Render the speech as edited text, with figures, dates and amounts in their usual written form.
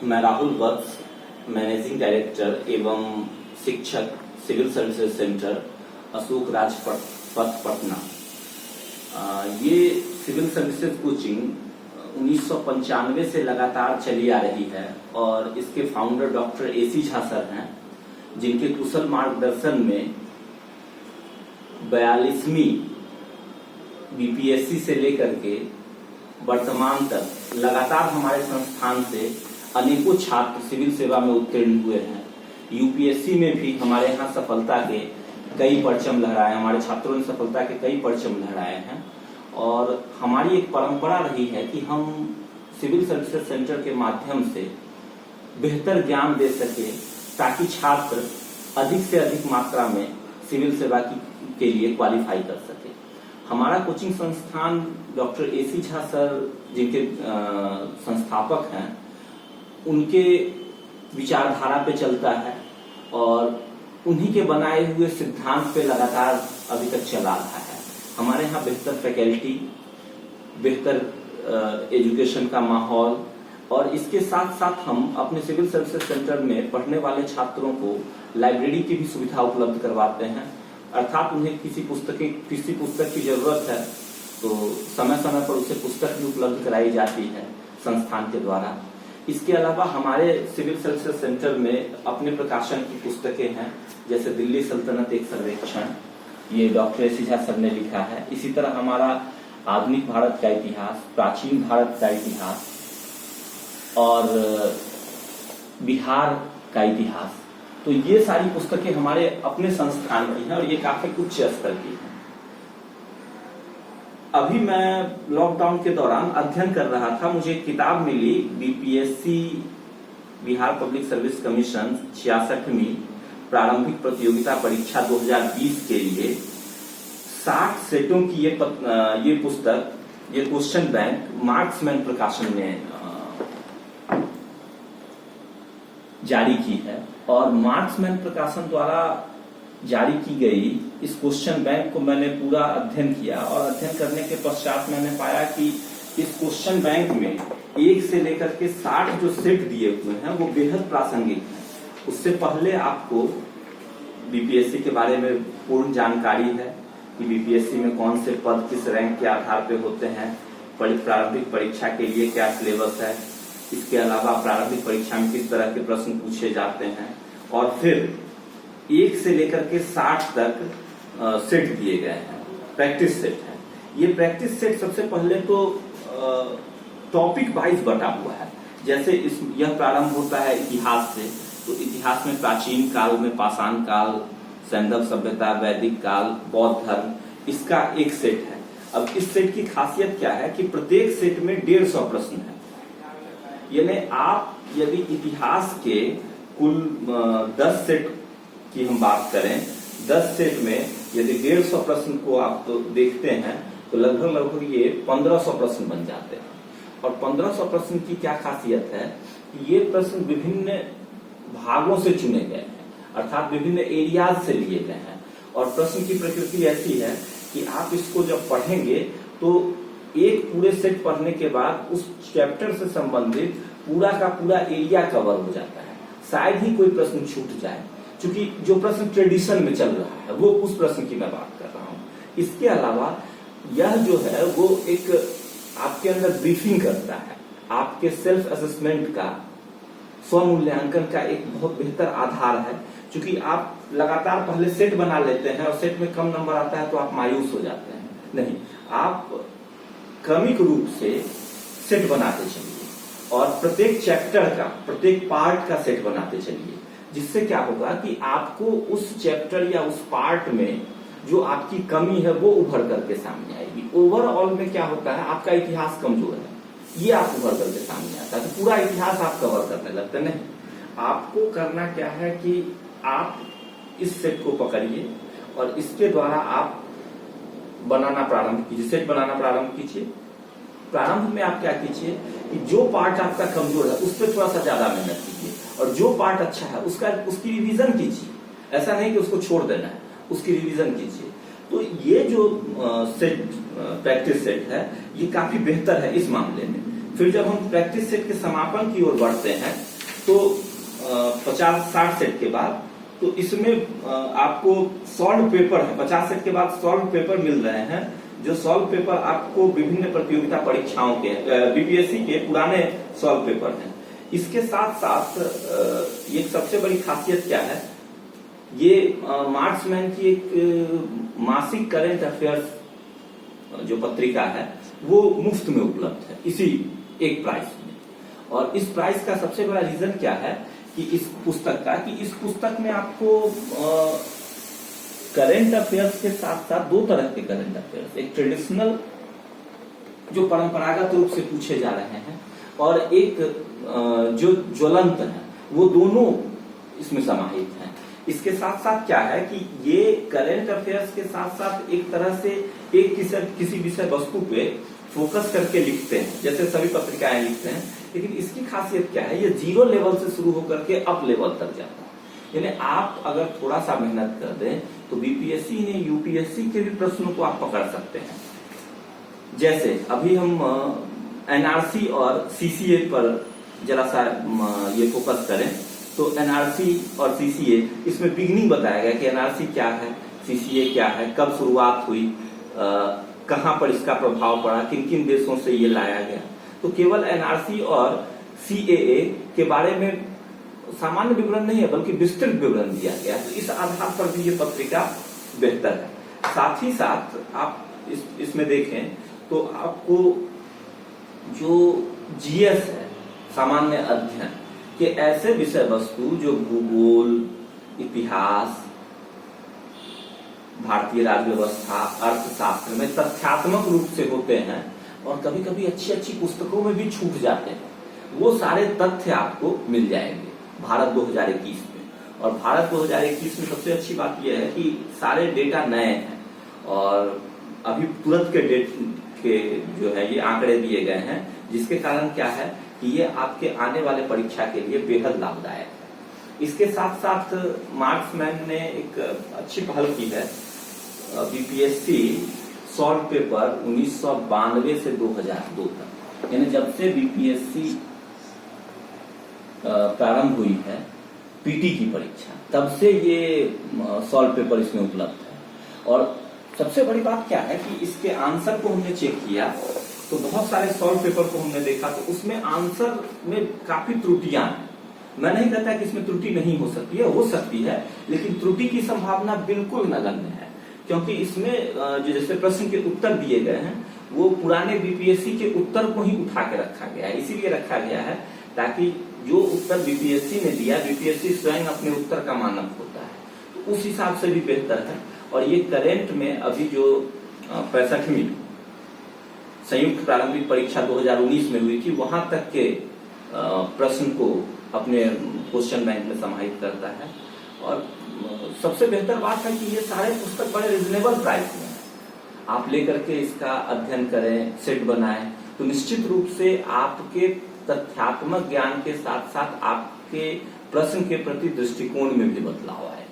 मैं राहुल वत्स, managing director एवं शिक्षक civil services centre Ashok Rajpath Patna. ये सिविल सर्विसेज कोचिंग 1995 से लगातार चली आ रही है और इसके founder doctor AC Jha sir हैं, जिनके कुशल मार्गदर्शन में 42वीं BPSC से लेकर के वर्तमान तक लगातार हमारे संस्थान से अनेकों छात्र सिविल सेवा में उत्तीर्ण हुए हैं। UPSC में भी हमारे यहाँ सफलता के कई परचम लहराए, हमारे छात्रों ने सफलता के कई परचम लहराए हैं और हमारी एक परंपरा रही है कि हम सिविल सर्विसेज सेंटर के माध्यम से बेहतर ज्ञान दे सके ताकि छात्र अधिक से अधिक मात्रा में सिविल सेवा के लिए क्वालिफाई कर सके। हमारा कोचिंग संस्थान डॉक्टर AC झा सर, जिनके संस्थापक हैं, उनके विचारधारा पे चलता है और उन्हीं के बनाए हुए सिद्धांत पे लगातार अभी तक चला रहा है। हमारे यहाँ बेहतर फैकल्टी, बेहतर एजुकेशन का माहौल और इसके साथ साथ हम अपने सिविल सर्विसेज सेंटर में पढ़ने वाले छात्रों को लाइब्रेरी की भी सुविधा उपलब्ध करवाते हैं। अर्थात उन्हें किसी पुस्तक की जरूरत है तो समय समय पर उसे पुस्तक भी उपलब्ध कराई जाती है संस्थान के द्वारा। इसके अलावा हमारे सिविल सर्विसेज सेंटर में अपने प्रकाशन की पुस्तकें हैं, जैसे दिल्ली सल्तनत एक सर्वेक्षण, ये डॉक्टर AC झा सर ने लिखा है। इसी तरह हमारा आधुनिक भारत का इतिहास, प्राचीन भारत का इतिहास और बिहार का इतिहास, तो ये सारी पुस्तकें हमारे अपने संस्थान की हैं और ये काफी उच्च स्तर की हैं। अभी मैं लॉकडाउन के दौरान अध्ययन कर रहा था, मुझे एक किताब मिली BPSC Bihar public service commission 66वीं प्रारंभिक प्रतियोगिता परीक्षा 2020 के लिए 60 सेटों की ये पुस्तक, ये क्वेश्चन बैंक मार्क्समैन प्रकाशन ने जारी की है और मार्क्समैन प्रकाशन द्वारा जारी की गई इस क्वेश्चन बैंक को मैंने पूरा अध्ययन किया और अध्ययन करने के पश्चात मैंने पाया कि इस क्वेश्चन बैंक में 1 से लेकर के 60 जो सेट दिए हुए हैं वो बेहद प्रासंगिक हैं। उससे पहले आपको BPSC के बारे में पूर्ण जानकारी है कि BPSC में कौन से पद किस रैंक के आधार पे होते हैं, प्रारंभिक परीक्षा के लिए क्या सिलेबस है, इसके अलावा प्रारंभिक परीक्षा में किस तरह के प्रश्न पूछे जाते हैं और फिर 1 से लेकर के 60 तक सेट दिए गए हैं, प्रैक्टिस सेट है। ये प्रैक्टिस सेट सबसे पहले तो टॉपिक वाइज बटा हुआ है। जैसे यह प्रारंभ होता है इतिहास से, तो इतिहास में प्राचीन काल में पाषाण काल, सैंधव सभ्यता, वैदिक काल, बौद्ध धर्म, इसका एक सेट है। अब इस सेट की खासियत क्या है कि प्रत्येक सेट में 150 प्रश्न है। यानी आप यदि इतिहास के कुल 10 सेट की हम बात करें, 10 सेट में यदि 150 प्रश्न को आप तो देखते हैं तो लगभग ये 1500 प्रश्न बन जाते हैं। और 1500 प्रश्न की क्या खासियत है कि ये प्रश्न विभिन्न भागों से चुने गए हैं, अर्थात विभिन्न एरियाज से लिए गए हैं। और प्रश्न की प्रकृति ऐसी है कि आप इसको जब पढ़ेंगे तो एक पूरे सेट पढ़ने के बाद उस चैप्टर से संबंधित पूरा का पूरा एरिया कवर हो जाता है। शायद ही कोई प्रश्न छूट जाए, क्योंकि जो प्रश्न ट्रेडिशन में चल रहा है वो उस प्रश्न की मैं बात कर रहा हूँ। इसके अलावा यह जो है वो एक आपके अंदर ब्रीफिंग करता है, आपके सेल्फ असेसमेंट का, स्वमूल्यांकन का एक बहुत बेहतर आधार है। क्योंकि आप लगातार पहले सेट बना लेते हैं और सेट में कम नंबर आता है तो आप मायूस हो जाते हैं। नहीं, आप क्रमिक रूप से सेट बनाते चलिए और प्रत्येक चैप्टर का, प्रत्येक पार्ट का सेट बनाते चलिए, जिससे क्या होगा कि आपको उस चैप्टर या उस पार्ट में जो आपकी कमी है वो उभर करके सामने आएगी। ओवरऑल में क्या होता है, आपका इतिहास कमजोर है, ये आप उभर करके सामने आता है तो पूरा इतिहास आप कवर करने लगते। नहीं, आपको करना क्या है कि आप इस सेट को पकड़िए और इसके द्वारा आप बनाना प्रारंभ कीजिए, सेट बनाना प्रारंभ कीजिए। प्रारंभ में आप क्या कीजिए कि जो पार्ट आपका कमजोर है उस पर थोड़ा सा ज्यादा मेहनत कीजिए और जो पार्ट अच्छा है उसकी रिवीजन कीजिए। ऐसा नहीं कि उसको छोड़ देना है, उसकी रिवीजन कीजिए। तो ये जो सेट प्रैक्टिस सेट है ये काफी बेहतर है इस मामले में फिर जब हम प्रैक्टिस सेट के समापन की ओर बढ़ते हैं तो 50-60 सेट के बाद तो इसमें आपको सॉल्व पेपर है, 50 सेट के बाद सॉल्व पेपर मिल रहे हैं, जो सॉल्व पेपर आपको विभिन्न प्रतियोगिता परीक्षाओं के बीपीएससी के पुराने सॉल्व पेपर हैं। इसके साथ साथ एक सबसे बड़ी खासियत क्या है, ये मार्क्समैन की एक मासिक करंट अफेयर्स जो पत्रिका है वो मुफ्त में उपलब्ध है इसी एक प्राइस में। और इस प्राइस का सबसे बड़ा रीजन क्या है कि इस पुस्तक में आपको करंट अफेयर्स के साथ साथ दो तरह के करंट अफेयर्स, एक ट्रेडिशनल जो परंपरागत रूप से पूछे जा रहे हैं और एक जो ज्वलंत है, वो दोनों इसमें समाहित हैं। इसके साथ साथ क्या है कि ये करंट अफेयर्स के साथ साथ एक तरह से एक किसी विषय वस्तु पे फोकस करके लिखते हैं, जैसे सभी पत्रिकाएं लिखते हैं, लेकिन इसकी खासियत क्या है, ये 0 लेवल से शुरू होकर के अप लेवल तक जाता है। यानी आप अगर थोड़ा सा मेहनत कर दें तो बीपीएससी ने यूपीएससी के भी प्रश्नों को आप पकड़ सकते हैं। जैसे अभी हम एनआरसी और सीसीए पर जरा सा ये फोकस करें तो एनआरसी और सीसीए, इसमें बिगनिंग बताया गया कि एनआरसी क्या है, सीसीए क्या है, कब शुरुआत हुई, कहां पर इसका प्रभाव पड़ा, किन किन देशों से ये लाया गया। तो केवल एनआरसी और सीएए के बारे में सामान्य विवरण नहीं है बल्कि विस्तृत विवरण दिया गया, तो इस आधार पर भी ये पत्रिका बेहतर है। साथ ही साथ आप इसमें देखें तो आपको जो जीएस है, सामान्य अध्ययन के ऐसे विषय वस्तु जो भूगोल, इतिहास, भारतीय राज्य व्यवस्था, अर्थशास्त्र में तथ्यात्मक रूप से होते हैं और कभी कभी अच्छी अच्छी पुस्तकों में भी छूट जाते हैं, वो सारे तथ्य आपको मिल जाएंगे भारत 2021 में। और भारत 2021 में सबसे अच्छी बात यह है कि सारे डेटा नए हैं और अभी तुरंत के डेट के जो है ये आंकड़े दिए गए हैं, जिसके कारण क्या है कि ये आपके आने वाले परीक्षा के लिए बेहद लाभदायक है। इसके साथ साथ मार्क्समैन ने एक अच्छी पहल की है, बीपीएससी सॉल्व पेपर 1992 से 2002 तक, यानी जब से बीपीएससी प्रारंभ हुई है पीटी की परीक्षा, तब से ये सॉल्व पेपर इसमें उपलब्ध है। और सबसे बड़ी बात क्या है कि इसके आंसर को हमने चेक किया तो बहुत सारे सॉल्व पेपर को हमने देखा तो उसमें आंसर में काफी त्रुटियां हैं। मैं नहीं कहता कि इसमें त्रुटि नहीं हो सकती है, लेकिन त्रुटि की संभावना बिल्कुल नगण्य है, क्योंकि इसमें जो जैसे प्रश्न के उत्तर दिए गए हैं वो पुराने बीपीएससी के उत्तर को ही उठा के रखा गया है। इसीलिए रखा गया है ताकि जो उत्तर बीपीएससी ने दिया, बीपीएससी स्वयं अपने उत्तर का मानक होता है, तो उस हिसाब से भी बेहतर है। और ये करंट में अभी जो 65वीं संयुक्त प्रारंभिक परीक्षा 2019 में हुई थी, वहां तक के प्रश्न को अपने क्वेश्चन बैंक में समाहित करता है। और सबसे बेहतर बात है कि ये सारे पुस्तक बड़े रिजनेबल प्राइस में है। आप लेकर के इसका अध्ययन करें, सेट बनाएं, तो निश्चित रूप से आपके तथ्यात्मक ज्ञान के साथ साथ आपके प्रश्न के प्रति दृष्टिकोण में भी बदलाव आए।